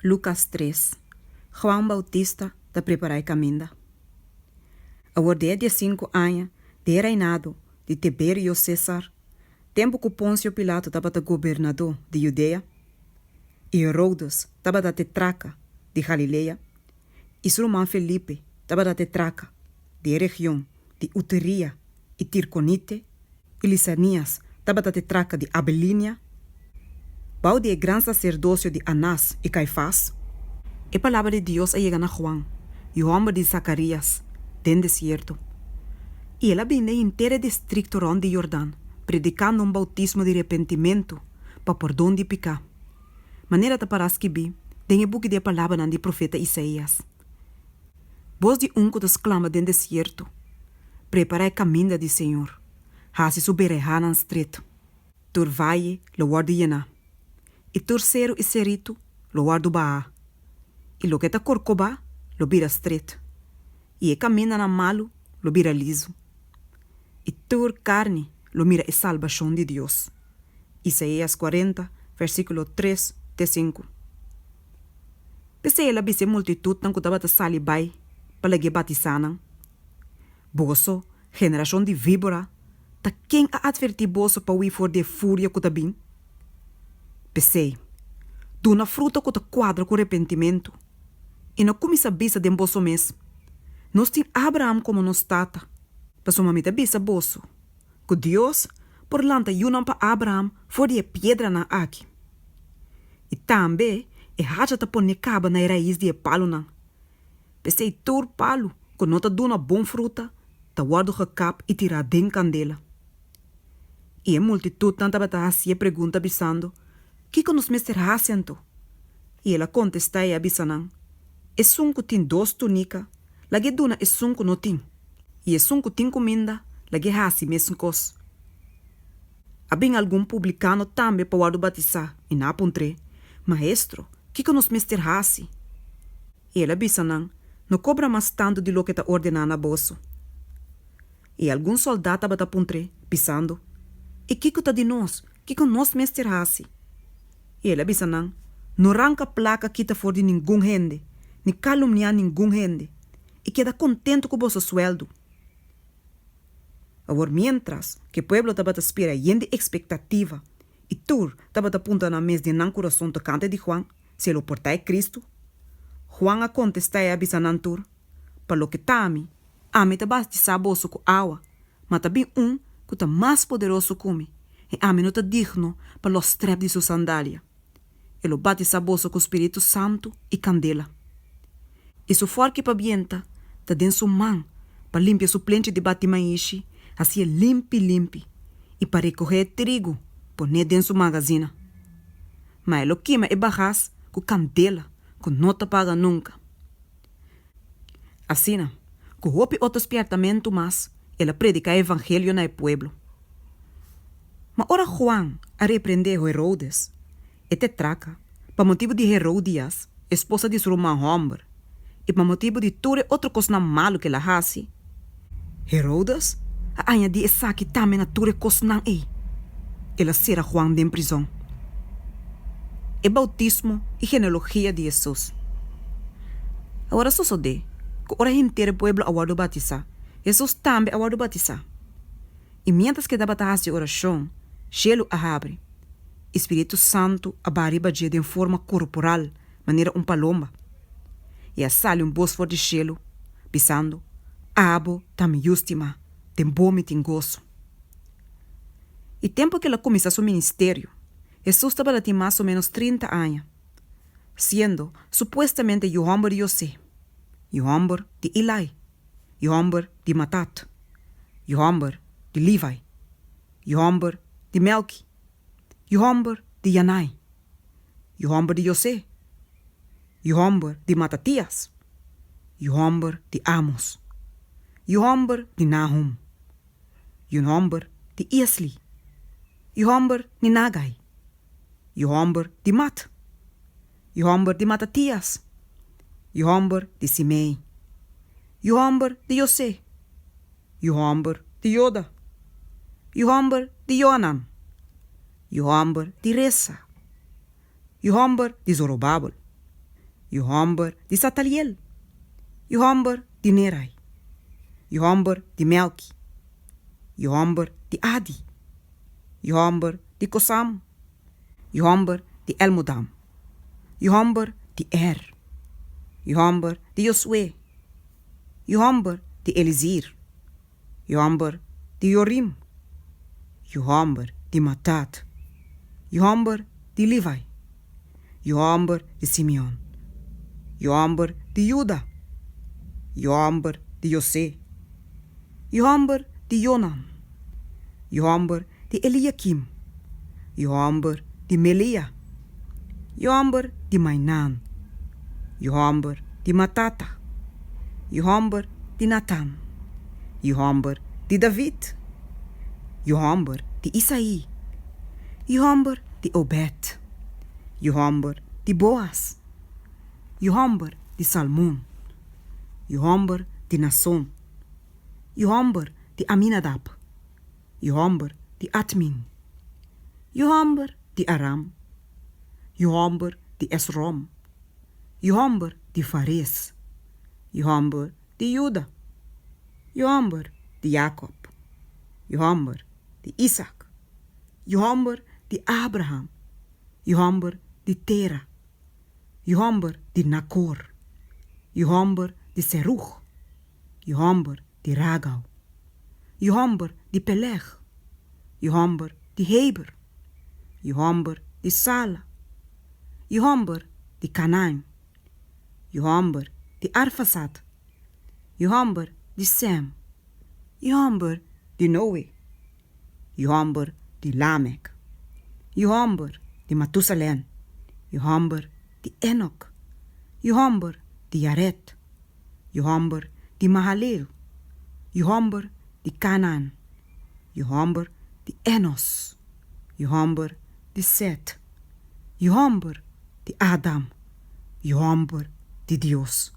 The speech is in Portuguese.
Lucas 3. João Bautista da preparar caminho. A ordem de 5 anos de reinado de Tibério César, tempo que Pôncio Pilato estava governador de Judeia, e Herodes estava da tetraca de Galileia, e seu irmão Felipe estava da tetraca de região de Uteria e Tirconite, e Lisanias estava da tetraca de Abelínia, Bau de grande sacerdócio de Anás e Caifás, e a palavra de Deus chega a João, e o homem de Zacarias, den deserto. E ela vinha inteiro distrito ronde de Jordão, predicando um bautismo de arrependimento para perdão de pecado. Maneira de parar que vi, tem o book de palavra do profeta Isaías. Voz de que exclama den deserto, prepara o caminho do Senhor, hasi suberehanan estreito, tur valle lo guardo llena, e terceiro e serito lo guardo baa, e lo que está corcoba lo vira estreito, e caminha na malo lo vira liso, e tur carne lo mira a salvação de Deus. Isaías 40, versículo 3 a 5. Pensei ela bise multitud não kutaba ta sali bai para que batizanan. Boso, geração de víbora, ta quem a advertir boso para o for de fúria kutabim? Pensei, do na fruta que quadra com arrependimento, e não comissa bisa de boso mes. Nós tem Abraham como nos tata, para sua mamita bisa boso, que Deus por lanta yunam para Abraham for de pedra na aqui. E também é haja ta pone caba na raiz de palo não. Pensei tur palo, que não ta duna bom fruta, ta guardo recap e tirar den candela. E a multitud tanta bata assim pergunta bisando, que nos mester haciendo? E ela contesta e abisanan, e sunco tem 2 túnicas, lagi duna e sunco no tem, e e sunco tem comida, lagi hasi mesmo cos. Abin algum publicano também para guardo batizar, e na apontre, maestro, que nos mester hasi? E ela abisanan, não cobra mais tanto de lo que está ordenando a bolso. E algum soldado bata apontre, pisando, e que tá de nós, que nos mester hasi? E ele abisanan, não arranca placa que tá for de ninguém gente, nem calumniar ninguém gente, e queda contente com o vosso sueldo. Agora, mientras que o pueblo estava a esperar de expectativa, e tu estava a apontar na mesa de não coração tocante de Juan, se ele portai Cristo, Juan a contestar e abisanan tur, para lo que tami, a mim estava a batizar bolso com água, mas também que está mais poderoso que mim, e a mim não está digno para los trepos de sua sandália. Ele batiza bolso com o Espírito Santo e candela. E su forque para vienta, está dentro sua mão, para limpar su plente de batimaishi, assim limpe, e para recorrer trigo, pôr dentro sua magazina. Mas ele queima e barras com candela, que não te paga nunca. Assim, com outro despertamento mais, ele predica o evangelho no pueblo. Mas ora Juan a repreender Herodes, e te traca, para motivo de Herodias, esposa de seu irmão homem, e para motivo de tudo outro coisa malo que ela hace. Herodes a añadir essa que também a tudo coisa não é. Ela será Juan de prisão. E bautismo e genealogia de Jesus. Agora só de que ora inteiro pueblo aguardo batizar, Jesus também aguardo batizar. E mientras que dava a oração, cielo a abre. Espírito Santo a bariba de forma corporal, maneira palomba. E a sale bosfor de cielo, pisando, abo tam justima, tem bom tem gozo. E tempo que ela começou seu ministério, Jesus estava lá mais ou menos 30 anos, sendo supuestamente o homem de José, o homem de Eli, o homem de Matat, o homem de Levi, o homem de Melqui, o homem de Yanai, o homem de José, o homem de Matatias, o homem de Amos, o homem de Nahum, o homem de Esli, o homem de Nagai, o homem de Mat, o homem de Matatias, o homem de Simei, o homem de José, o homem de Yoda, o homem de Joanan, o homem de Ressa, o homem de Zorobabel, Johomber di Sataliel. Johomber di Nerai. Johomber di Melki. Johomber di Adi. Johomber di Kosam. Johomber di Elmodam. Johomber di Er. Johomber di Josue. Johomber di Elizir. Johomber di Jorim. Johomber di Matat. Johomber di Levi. Johomber di Simeon. Johomber di Juda. Johomber di Jose. Johomber di Jonan. Johomber di Eliakim. Johomber di Melea. Johomber di Mainan. Johomber di Matata. Johomber di Nathan. Johomber di David. Johomber di Isaí. Johomber di Obed. Johomber di Boaz. Johomber di Salmon. Johomber di Nasson. Johomber di Aminadab. Johomber di Atmin. Johomber di Aram. Johomber di Esrom. Johomber di Fares. Johomber di Juda. Johomber di Jacob. Johomber di Isaac. Johomber di Abraham. Johomber di Tera. Johomber di Nakor. Johomber di Seruch. Johomber di Ragau. Johomber di Peleg. Johomber di Heber. Johomber di Sala. Johomber di Canaan. Johomber di Arphasad. Johomber di Sem. Johomber di Noe. Johomber di Lamek. Johomber di Matusalem. Johomber di Enoch. Johomber di Jaret. Johomber di Mahaleel. Johomber di Canaan. Johomber di Enos. Johomber di Set. Johomber di Adam. Johomber di Dios.